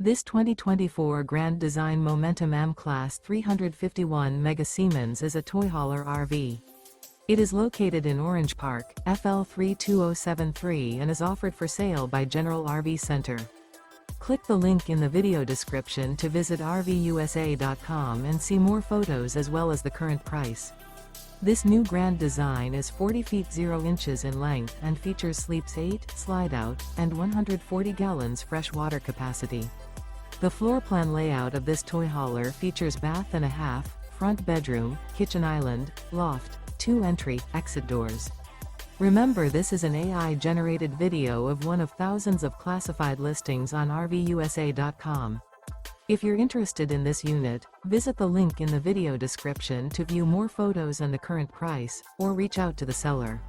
This 2024 Grand Design Momentum AM Class 351 Mega Siemens is a toy hauler RV. It is located in Orange Park, FL 32073 and is offered for sale by General RV Center. Click the link in the video description to visit RVUSA.com and see more photos as well as the current price. This new grand design is 40 feet 0 inches in length and features sleeps 8, Slideout, and 140 gallons fresh water capacity. The floor plan layout of this toy hauler features bath and a half, front bedroom, kitchen island, loft, 2 entry/exit doors. Remember, this is an AI-generated video of one of thousands of classified listings on RVUSA.com. If you're interested in this unit, visit the link in the video description to view more photos and the current price, or reach out to the seller.